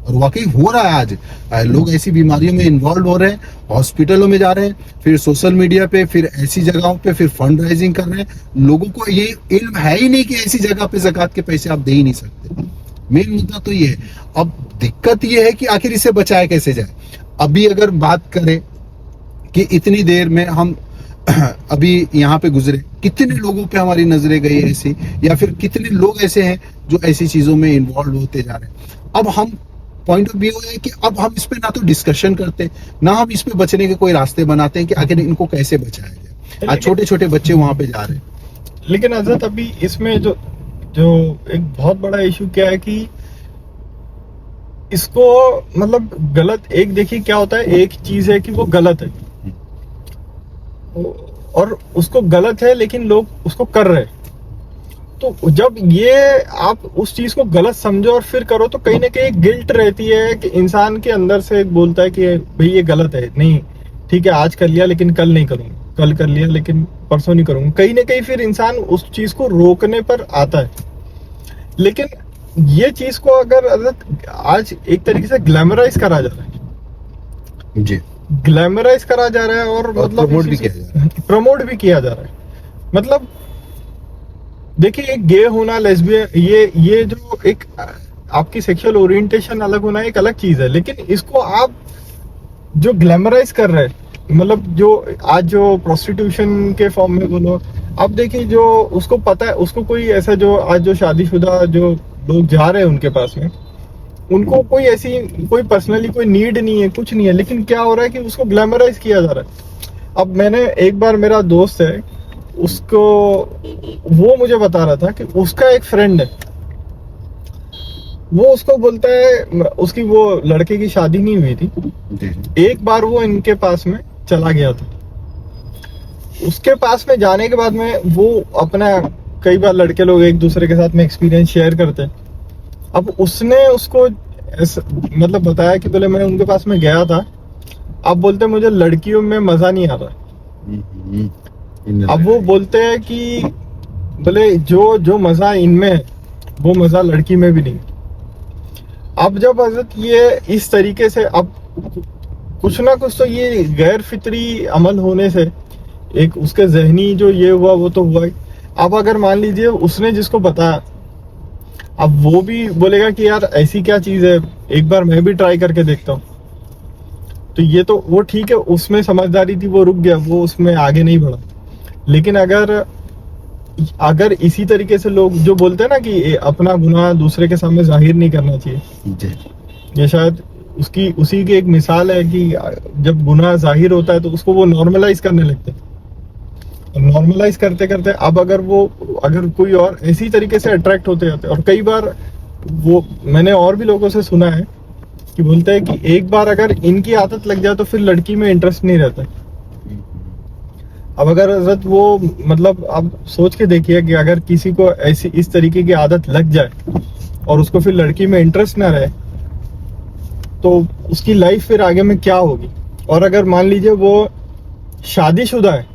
और वाकई हो रहा है आज, लोग ऐसी बीमारियों में इन्वॉल्व हो रहे हैं, हॉस्पिटलों में जा रहे हैं, फिर सोशल मीडिया पे, फिर ऐसी जगहों पे फिर फंड राइजिंग कर रहे हैं। लोगों को ये इल्म है ही नहीं कि ऐसी जगह पे ज़कात के पैसे आप दे ही नहीं सकते। मेन मुद्दा तो ये है। अब दिक्कत ये है कि आखिर इसे बचाया कैसे जाए। अभी अगर बात करें कि इतनी देर में हम अभी यहाँ पे गुजरे, कितने लोगों पे हमारी नजरें गई ऐसी, या फिर कितने लोग ऐसे हैं जो ऐसी चीजों में इन्वॉल्व होते जा रहे हैं। अब हम पॉइंट ऑफ व्यू है कि अब हम इस पे ना तो डिस्कशन करते, ना हम इस पे बचने के कोई रास्ते बनाते हैं कि आखिर इनको कैसे बचाया जाए। आज छोटे छोटे बच्चे वहां पे जा रहे हैं। लेकिन हजरत अभी इसमें जो एक बहुत बड़ा इशू क्या है कि इसको मतलब गलत, एक देखिए क्या होता है, एक चीज है कि वो गलत है और उसको गलत है लेकिन लोग उसको कर रहे हैं। तो जब ये आप उस चीज को गलत समझो और फिर करो तो कहीं ना कहीं गिल्ट रहती है कि इंसान के अंदर से बोलता है कि भाई ये गलत है, नहीं ठीक है आज कर लिया लेकिन कल नहीं करूंगा, कल कर लिया लेकिन परसों नहीं करूंगा। कहीं ना कहीं फिर इंसान उस चीज को रोकने पर आता है। लेकिन ये चीज को अगर आज एक तरीके से ग्लैमराइज करा जा रहा है जी, ग्लैमराइज करा जा रहा है और मतलब प्रमोट भी किया जा रहा है। मतलब देखिए एक गे होना, लेस्बियन, ये जो एक आपकी सेक्सुअल ओरिएंटेशन अलग होना एक अलग चीज है, लेकिन इसको आप जो ग्लैमराइज कर रहे हैं, मतलब जो आज जो प्रोस्टिट्यूशन के फॉर्म में बोलो, अब देखिए जो उसको पता है, उसको कोई ऐसा जो आज जो शादीशुदा जो लोग जा रहे हैं उनके पास में, उनको कोई ऐसी कोई पर्सनली कोई नीड नहीं है, कुछ नहीं है, लेकिन क्या हो रहा है कि उसको ग्लैमराइज किया जा रहा है। अब मैंने एक बार, मेरा दोस्त है, उसको वो मुझे बता रहा था कि उसका एक फ्रेंड है, वो उसको बोलता है, उसकी वो लड़के की शादी नहीं हुई थी, एक बार वो इनके पास में चला गया था। उसके पास में जाने के बाद में वो अपना, कई बार लड़के लोग एक दूसरे के साथ में एक्सपीरियंस शेयर करते हैं। अब उसने उसको मतलब बताया कि बोले मैं उनके पास में गया था, अब बोलते मुझे लड़कियों में मजा नहीं आ रहा। अब वो बोलते हैं कि बोले जो मजा इनमें है वो मजा लड़की में भी नहीं। अब जब हजरत ये इस तरीके से, अब कुछ ना कुछ तो ये गैर फितरी अमल होने से एक उसके जहनी जो ये हुआ वो तो हुआ ही। अब अगर मान लीजिए उसने जिसको बताया, अब वो भी बोलेगा कि यार ऐसी क्या चीज है, एक बार मैं भी ट्राई करके देखता हूँ, तो ये तो वो ठीक है, उसमें समझदारी थी, वो रुक गया, वो उसमें आगे नहीं बढ़ा। लेकिन अगर इसी तरीके से लोग जो बोलते हैं ना कि अपना गुनाह दूसरे के सामने जाहिर नहीं करना चाहिए, ये शायद उसी की एक मिसाल है कि जब गुनाह जाहिर होता है तो उसको वो नॉर्मलाइज करने लगते हैं। नॉर्मलाइज करते करते अब अगर कोई और इसी तरीके से अट्रैक्ट होते जाते हैं। और कई बार वो मैंने और भी लोगों से सुना है कि बोलते हैं कि एक बार अगर इनकी आदत लग जाए तो फिर लड़की में इंटरेस्ट नहीं रहता। अब अगर हजरत वो मतलब आप सोच के देखिए कि अगर किसी को ऐसी इस तरीके की आदत लग जाए और उसको फिर लड़की में इंटरेस्ट ना रहे तो उसकी लाइफ फिर आगे में क्या होगी। और अगर मान लीजिए वो शादीशुदा है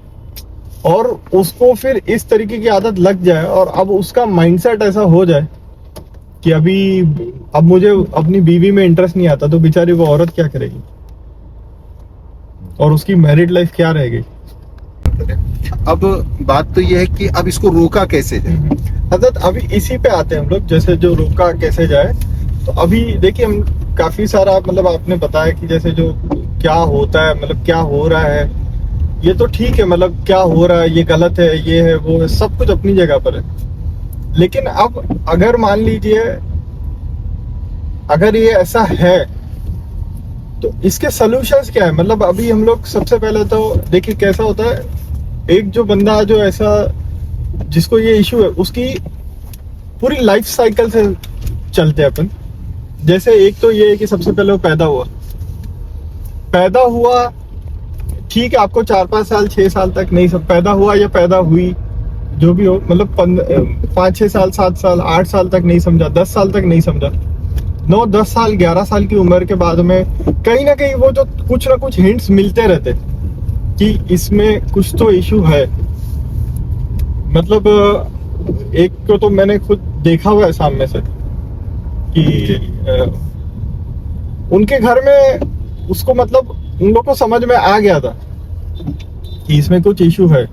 और उसको फिर इस तरीके की आदत लग जाए और अब उसका माइंडसेट ऐसा हो जाए कि अब मुझे अपनी बीवी में इंटरेस्ट नहीं आता, तो बेचारी वो औरत क्या करेगी और उसकी मैरिड लाइफ क्या रहेगी। अब बात तो ये है कि अब इसको रोका कैसे जाए। हजरत अभी इसी पे आते हैं हम लोग, जैसे जो रोका कैसे जाए। तो अभी देखिए हम काफी सारा मतलब आपने बताया कि जैसे जो क्या होता है, मतलब क्या हो रहा है, ये तो ठीक है, मतलब क्या हो रहा है ये गलत है, ये है वो है, सब कुछ अपनी जगह पर है। लेकिन अब अगर मान लीजिए अगर ये ऐसा है तो इसके सॉल्यूशंस क्या है। मतलब अभी हम लोग सबसे पहले तो देखिए कैसा होता है, एक जो बंदा जो ऐसा जिसको ये इशू है उसकी पूरी लाइफ साइकिल से चलते हैं अपन। जैसे एक तो ये है कि सबसे पहले वो पैदा हुआ ठीक है, आपको 4-5 साल 6 साल तक नहीं सब पैदा हुआ या पैदा हुई, जो भी हो, मतलब 5-6 साल, 7 साल, 8 साल तक नहीं समझा, 10 साल तक नहीं समझा, 9-10 साल, 11 साल की उम्र के बाद में कहीं ना कहीं वो जो कुछ ना कुछ हिंट्स मिलते रहते कि इसमें कुछ तो इशू है। मतलब एक को तो मैंने खुद देखा हुआ है सामने से कि उनके घर में उसको, मतलब उन लोगों को समझ में आ गया था कि इसमें कुछ इशू है।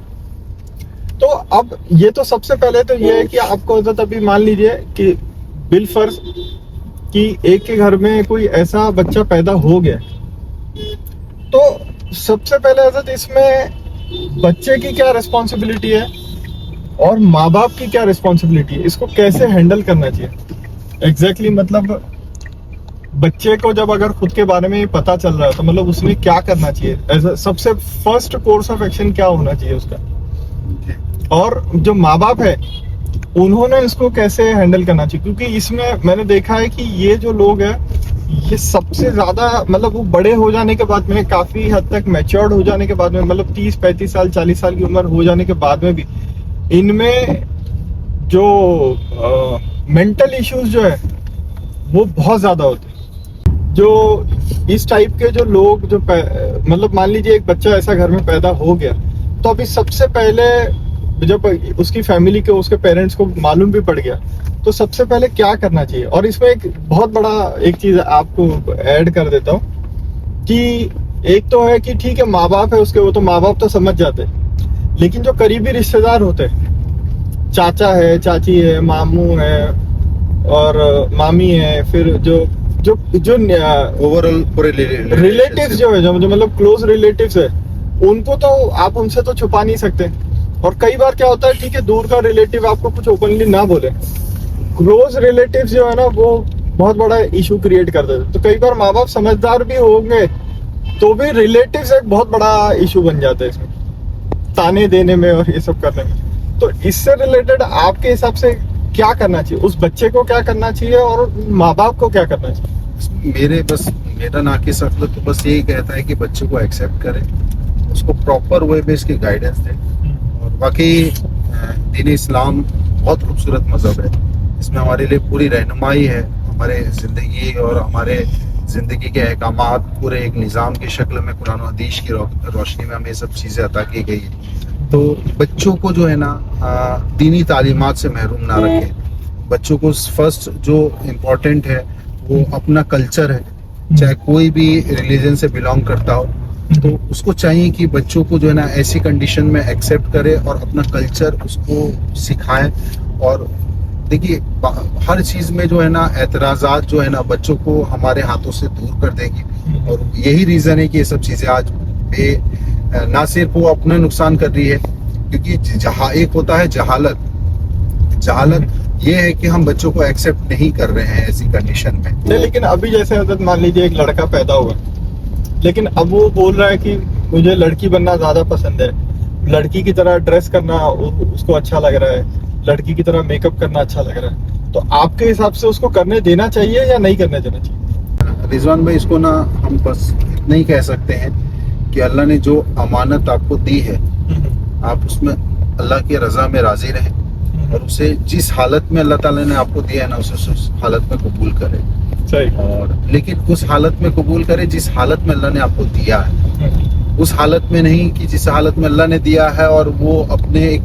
तो अब ये तो सबसे पहले तो ये है कि आपको अभी मान लीजिए कि बिलफर्ज कि एक के घर में कोई ऐसा बच्चा पैदा हो गया, तो सबसे पहले इसमें बच्चे की क्या रिस्पॉन्सिबिलिटी है और माँ बाप की क्या रिस्पॉन्सिबिलिटी है, इसको कैसे हैंडल करना चाहिए एग्जैक्टली। मतलब बच्चे को जब अगर खुद के बारे में पता चल रहा है तो मतलब उसने क्या करना चाहिए, ऐसा सबसे फर्स्ट कोर्स ऑफ एक्शन क्या होना चाहिए उसका, और जो माँ बाप है उन्होंने इसको कैसे हैंडल करना चाहिए। क्योंकि इसमें मैंने देखा है कि ये जो लोग हैं ये सबसे ज्यादा, मतलब वो बड़े हो जाने के बाद में, काफी हद तक मैच्योर्ड हो जाने के बाद में, मतलब 30-35 साल, 40 साल की उम्र हो जाने के बाद में भी इनमें जो मेंटल इश्यूज जो है वो बहुत ज्यादा होते हैं। जो इस टाइप के जो लोग जो मतलब मान लीजिए एक बच्चा ऐसा घर में पैदा हो गया, तो अभी सबसे पहले जब उसकी फैमिली के, उसके पेरेंट्स को मालूम भी पड़ गया, तो सबसे पहले क्या करना चाहिए। और इसमें एक बहुत बड़ा एक चीज आपको ऐड कर देता हूँ कि एक तो है कि ठीक है माँ बाप है उसके, वो तो माँ बाप तो समझ जाते हैं, लेकिन जो करीबी रिश्तेदार होते हैं, चाचा है, चाची है, मामू है और मामी है, फिर जो जो जो ओवरऑल पूरे रिलेटिव्स जो है, जो मतलब क्लोज रिलेटिव्स है, उनको तो आप उनसे तो छुपा नहीं सकते। और कई बार क्या होता है, ठीक है दूर का रिलेटिव आपको कुछ ओपनली ना बोले, क्लोज रिलेटिव्स जो है ना वो बहुत बड़ा इशू क्रिएट कर देते। तो कई बार माँ बाप समझदार भी होंगे तो भी रिलेटिव्स एक बहुत बड़ा इशू बन जाते हैं इसमें, ताने देने में और ये सब करने में। तो इससे रिलेटेड आपके हिसाब से क्या करना चाहिए, उस बच्चे को क्या करना चाहिए और माँ बाप को क्या करना चाहिए? मेरा नाकिस अखलाक तो बस यही कहता है कि बच्चे को एक्सेप्ट करें, उसको प्रॉपर वे पे इसकी गाइडेंस दें। और वाकई दीन इस्लाम बहुत खूबसूरत मजहब है, इसमें हमारे लिए पूरी रहनुमाई है, हमारे ज़िंदगी और हमारे ज़िंदगी के अहकामात पूरे एक निज़ाम की शक्ल में कुरान और हदीस की रोशनी में हमें सब चीज़ें अता की गई है। तो बच्चों को जो है ना दीनी तालीमात से महरूम ना रखें। बच्चों को फर्स्ट जो इम्पोर्टेंट है वो अपना कल्चर है, चाहे कोई भी रिलीजन से बिलोंग करता हो, तो उसको चाहिए कि बच्चों को जो है ना ऐसी कंडीशन में एक्सेप्ट करे और अपना कल्चर उसको सिखाए। और देखिए हर चीज़ में जो है ना एतराज़ात जो है ना बच्चों को हमारे हाथों से दूर कर देगी। और यही रीज़न है कि ये सब चीज़ें आज ना सिर्फ वो अपना नुकसान कर रही है, क्योंकि एक होता है जहालत ये है कि हम बच्चों को एक्सेप्ट नहीं कर रहे हैं ऐसी कंडीशन में। नहीं, लेकिन अभी जैसे हजरत मान लीजिए एक लड़का पैदा हुआ, लेकिन अब वो बोल रहा है कि मुझे लड़की बनना ज्यादा पसंद है, लड़की की तरह ड्रेस करना उसको अच्छा लग रहा है, लड़की की तरह मेकअप करना अच्छा लग रहा है, तो आपके हिसाब से उसको करने देना चाहिए या नहीं करने देना चाहिए? रिजवान भाई, इसको ना हम बस इतना ही कह सकते हैं कि अल्लाह ने जो अमानत आपको दी है आप उसमें अल्लाह की रजा में राजी रहें और उसे जिस हालत में अल्लाह ताला ने आपको दिया है ना उसे उस हालत में कबूल करें। सही। और लेकिन उस हालत में कबूल करें जिस हालत में अल्लाह ने आपको दिया है, उस हालत में नहीं कि जिस हालत में अल्लाह ने दिया है और वो अपने एक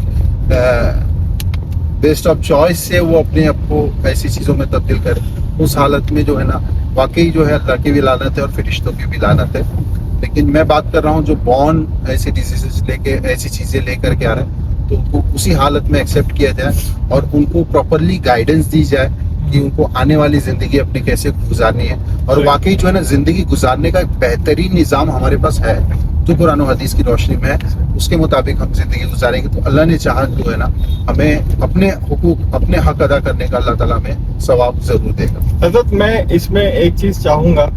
बेस्ट ऑफ चॉइस से वो अपने आप को ऐसी चीज़ों में तब्दील करे। उस हालत में जो है ना वाकई जो है अल्लाह की भी लानत है और फरिश्तों की भी लानत है। लेकिन मैं बात कर रहा हूँ जो बॉर्न ऐसी डिजीजेस लेके ऐसी चीज़ें लेकर के आ रहे हैं, तो उनको उसी हालत में एक्सेप्ट किया जाए और उनको प्रॉपरली गाइडेंस दी जाए कि उनको आने वाली ज़िंदगी अपनी कैसे गुजारनी है। और वाकई जो है ना ज़िंदगी गुजारने का एक बेहतरीन निज़ाम हमारे पास है जो कुरान और हदीस की रोशनी में है, उसके मुताबिक हम ज़िंदगी गुजारेंगे तो अल्लाह ने चाहा जो है ना हमें अपने हुकूक अपने हक अदा करने का अल्लाह ताला हमें सवाब ज़रूर देगा। हज़रत मैं इसमें एक चीज़ चाहूँगा,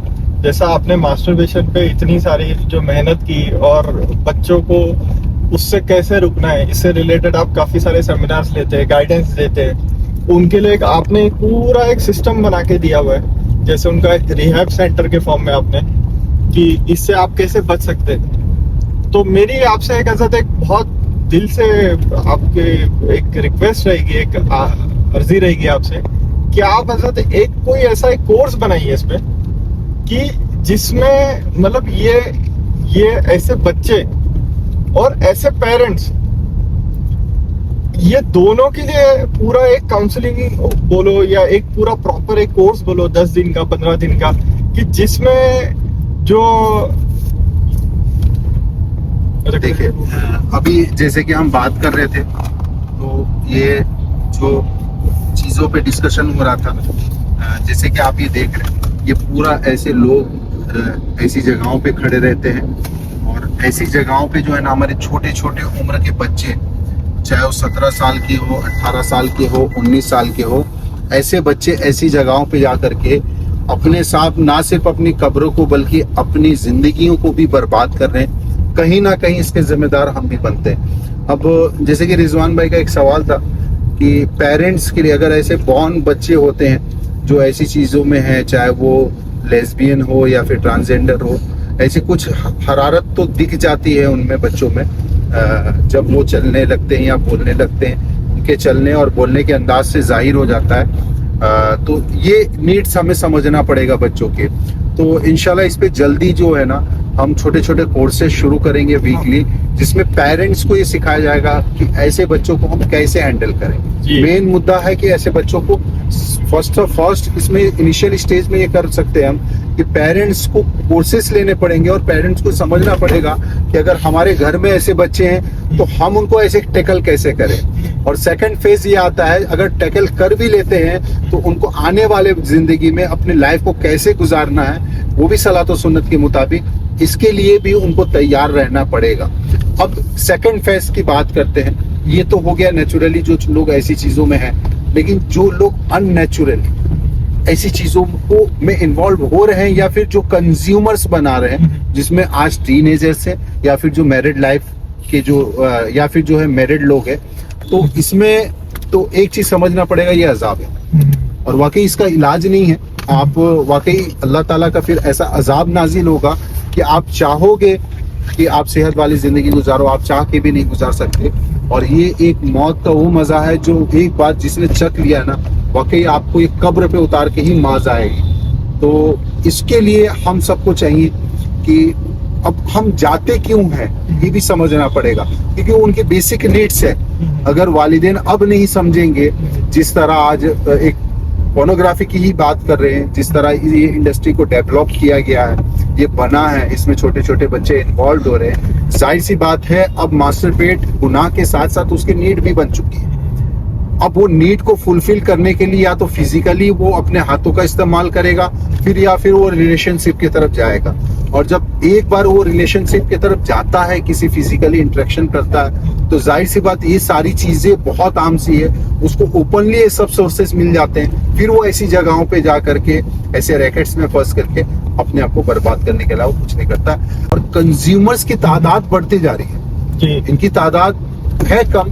जैसा आपने मास्टरबेशन पे इतनी सारी जो मेहनत की और बच्चों को उससे कैसे रुकना है, इससे रिलेटेड आप काफ़ी सारे सेमिनार्स लेते हैं, गाइडेंस देते हैं, उनके लिए आपने पूरा एक सिस्टम बना के दिया हुआ है, जैसे उनका एक रिहैब सेंटर के फॉर्म में आपने कि इससे आप कैसे बच सकते हैं। तो मेरी आपसे एक हज़रत एक बहुत दिल से आपके एक रिक्वेस्ट रहेगी, एक अर्जी रहेगी आपसे कि आप हजरत एक कोई ऐसा एक कोर्स बनाइए इस पे कि जिसमें मतलब ये ऐसे बच्चे और ऐसे पेरेंट्स, ये दोनों के लिए पूरा एक काउंसलिंग बोलो या एक पूरा प्रॉपर एक कोर्स बोलो 10 दिन का 15 दिन का, कि जिसमें जो देखिए अभी जैसे कि हम बात कर रहे थे तो ये जो चीज़ों पे डिस्कशन हो रहा था, जैसे कि आप ये देख रहे हैं ये पूरा ऐसे लोग ऐसी जगहों पे खड़े रहते हैं और ऐसी जगहों पे जो है ना हमारे छोटे छोटे उम्र के बच्चे, चाहे वो 17 साल के हो, 18 साल के हो, 19 साल के हो, ऐसे बच्चे ऐसी जगहों पे जा करके अपने साथ ना सिर्फ अपनी कब्रों को बल्कि अपनी जिंदगियों को भी बर्बाद कर रहे हैं। कहीं ना कहीं इसके जिम्मेदार हम भी बनते हैं। अब जैसे कि रिजवान भाई का एक सवाल था कि पेरेंट्स के लिए अगर ऐसे बॉर्न बच्चे होते हैं जो ऐसी चीज़ों में हैं, चाहे वो लेस्बियन हो या फिर ट्रांसजेंडर हो, ऐसी कुछ हरारत तो दिख जाती है उनमें बच्चों में जब वो चलने लगते हैं या बोलने लगते हैं, उनके चलने और बोलने के अंदाज से जाहिर हो जाता है। तो ये नीड्स हमें समझना पड़ेगा बच्चों के। तो इंशाल्लाह इस पे जल्दी जो है ना हम छोटे छोटे कोर्सेज शुरू करेंगे वीकली, जिसमें पेरेंट्स को ये सिखाया जाएगा कि ऐसे बच्चों को हम कैसे हैंडल करें। मेन मुद्दा है कि ऐसे बच्चों को फर्स्ट इसमें इनिशियल स्टेज में ये कर सकते हैं हम कि पेरेंट्स को कोर्सेज लेने पड़ेंगे और पेरेंट्स को समझना पड़ेगा कि अगर हमारे घर में ऐसे बच्चे हैं तो हम उनको ऐसे टैकल कैसे करें। और सेकंड फेज ये आता है, अगर टैकल कर भी लेते हैं तो उनको आने वाले जिंदगी में अपनी लाइफ को कैसे गुजारना है, वो भी सलात और सुन्नत के मुताबिक, इसके लिए भी उनको तैयार रहना पड़ेगा। अब सेकंड फेज की बात करते हैं। ये तो हो गया नेचुरली जो लोग ऐसी चीजों में हैं, लेकिन जो लोग अननेचुरली ऐसी चीजों को में इन्वॉल्व हो रहे हैं या फिर जो कंज्यूमर्स बना रहे हैं, जिसमें आज टीनेजर्स है या फिर जो मैरिड लाइफ के जो या फिर जो है मैरिड लोग हैं, तो इसमें तो एक चीज समझना पड़ेगा, ये अजाब है और वाकई इसका इलाज नहीं है। आप वाकई अल्लाह ताला का फिर ऐसा अजाब नाजिल होगा कि आप चाहोगे कि आप सेहत वाली जिंदगी गुजारो, आप चाह के भी नहीं गुजार सकते। और ये एक मौत का वो मजा है जो एक बार जिसने चख लिया ना, वाकई आपको ये कब्र पे उतार के ही मौज आएगी। तो इसके लिए हम सबको चाहिए कि अब हम जाते क्यों हैं ये भी समझना पड़ेगा, क्योंकि उनके बेसिक नीड्स है। अगर वालिदैन अब नहीं समझेंगे, जिस तरह आज एक पोर्नोग्राफी की ही बात कर रहे हैं, जिस तरह ये इंडस्ट्री को डेवलप किया गया है, ये बना है, इसमें छोटे छोटे बच्चे इन्वॉल्व हो रहे हैं, जाहिर सी बात है अब मास्टरपेट गुनाह के साथ साथ उसकी नीड भी बन चुकी है। अब वो नीड को फुलफिल करने के लिए या तो फिजिकली वो अपने हाथों का इस्तेमाल करेगा, फिर या फिर वो रिलेशनशिप की तरफ जाएगा। और जब एक बार वो रिलेशनशिप की तरफ जाता है, किसी फिजिकली इंटरेक्शन करता है, तो जाहिर सी बात ये सारी चीजें बहुत आम सी है, उसको ओपनली ये सब सोर्सेस मिल जाते हैं। फिर वो ऐसी जगहों पे जा करके ऐसे रैकेट्स में फंस करके अपने आप को बर्बाद करने के अलावा कुछ नहीं करता। और कंज्यूमर्स की तादाद बढ़ती जा रही है, इनकी तादाद है कम,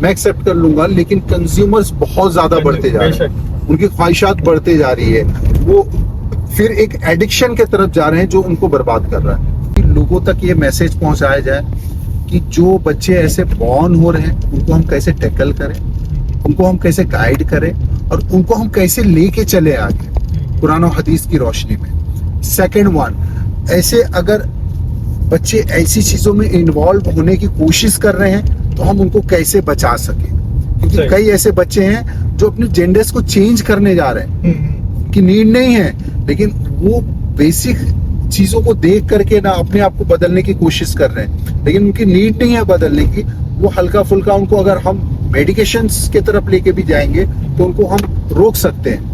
मैं एक्सेप्ट कर लूंगा, लेकिन कंज्यूमर्स बहुत ज्यादा बढ़ते जा रहे हैं, उनकी ख्वाहिशात बढ़ते जा रही है, वो फिर एक एडिक्शन के तरफ जा रहे हैं जो उनको बर्बाद कर रहा है। लोगों तक ये मैसेज पहुंचाया जाए कि जो बच्चे ऐसे बॉर्न हो रहे हैं उनको हम कैसे टैकल करें, उनको हम कैसे गाइड करें और उनको हम कैसे लेके चले आगे कुरान और हदीस की रोशनी में। सेकंड वन, ऐसे अगर बच्चे ऐसी चीजों में इन्वॉल्व होने की कोशिश कर रहे हैं तो हम उनको कैसे बचा सके, क्योंकि कई ऐसे बच्चे हैं जो अपने जेंडर्स को चेंज करने जा रहे हैं, की नीड नहीं है, लेकिन वो बेसिक चीजों को देख करके ना अपने आप को बदलने की कोशिश कर रहे हैं, लेकिन उनकी नीड नहीं है बदलने की। वो हल्का फुल्का उनको अगर हम मेडिकेशंस के तरफ लेके भी जाएंगे तो उनको हम रोक सकते हैं।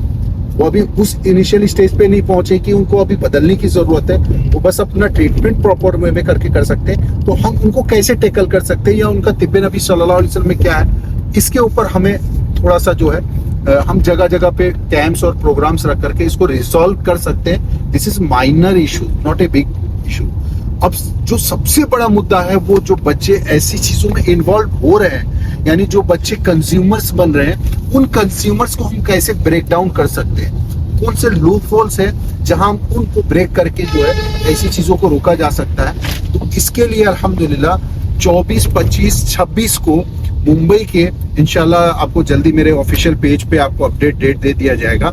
वो अभी उस इनिशियल स्टेज पे नहीं पहुंचे कि उनको अभी बदलने की जरूरत है, वो बस अपना ट्रीटमेंट प्रॉपर वे में करके कर सकते हैं। तो हम उनको कैसे टैकल कर सकते हैं या उनका तिब्बे नबी सल्लल्लाहु अलैहि वसल्लम में क्या है, इसके ऊपर हमें थोड़ा सा जो है हम जगह जगह पे कैंप्स और प्रोग्राम्स रख करके इसको रिजॉल्व कर सकते हैं। This is minor issue, not a big issue. अब जो सबसे बड़ा मुद्दा है वो जो बच्चे ऐसी चीजों में इन्वॉल्व हो रहे हैं, यानी जो बच्चे कंज्यूमर्स बन रहे हैं, उन कंज्यूमर्स को हम कैसे ब्रेक डाउन कर सकते हैं, कौन से लूप होल्स है जहां हम उनको ब्रेक करके जो है ऐसी चीजों को रोका जा सकता है। तो इसके लिए अल्हम्दुलिल्लाह 24, 25, 26 को मुंबई के, इंशाल्लाह आपको जल्दी मेरे ऑफिशियल पेज पे आपको अपडेट डेट दे दिया जाएगा।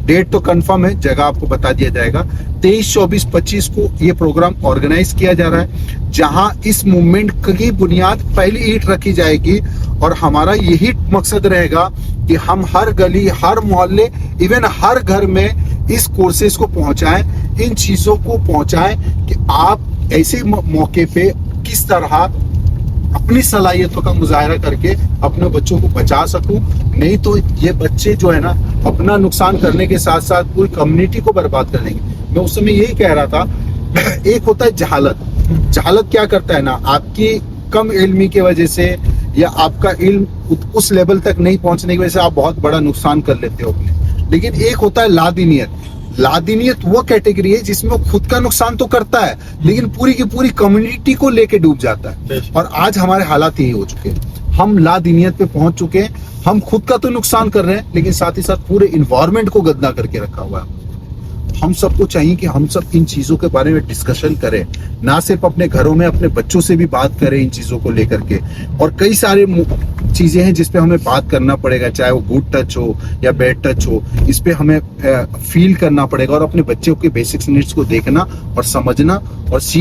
डेट तो कंफर्म है, जगह आपको बता दिया जाएगा। 23, 24, 25 को ये प्रोग्राम ऑर्गेनाइज किया जा रहा है, जहां इस मूवमेंट की बुनियाद पहली ईंट रखी जाएगी। और हमारा यही मकसद रहेगा कि हम हर गली, हर मोहल्ले, इवन हर घर में इस कोर्सेज को पहुंचाएं, इन चीजों को पहुंचाएं कि आप ऐसे मौके पे किस तरह अपनी सलाहियतों का मुजाहरा करके अपने बच्चों को बचा सकूं। नहीं तो ये बच्चे जो है ना, अपना नुकसान करने के साथ साथ पूरी कम्युनिटी को बर्बाद कर देंगे। मैं उस समय यही कह रहा था, एक होता है जहालत। जहालत क्या करता है ना, आपकी कम इल्मी की वजह से या आपका इल्म उस लेवल तक नहीं पहुंचने की वजह से आप बहुत बड़ा नुकसान कर लेते हो अपने। लेकिन एक होता है लादीनियत। लादीनियत वो कैटेगरी है जिसमें वो खुद का नुकसान तो करता है, लेकिन पूरी की पूरी कम्युनिटी को लेके डूब जाता है। और आज हमारे हालात यही हो चुके हैं, हम लादीनियत पे पहुंच चुके हैं। हम खुद का तो नुकसान कर रहे हैं, लेकिन साथ ही साथ पूरे इन्वायरमेंट को गंदा करके रखा हुआ है। हम सबको चाहिए कि हम सब इन चीजों के बारे में डिस्कशन करें, ना सिर्फ अपने घरों में, अपने बच्चों से भी बात करें इन चीजों को लेकर के। और कई सारे चीजें हैं जिसपे हमें बात करना पड़ेगा, चाहे वो गुड टच हो या बैड टच हो, इस पे हमें फील करना पड़ेगा और अपने बच्चों के बेसिक नीड्स को देखना और समझना और सीख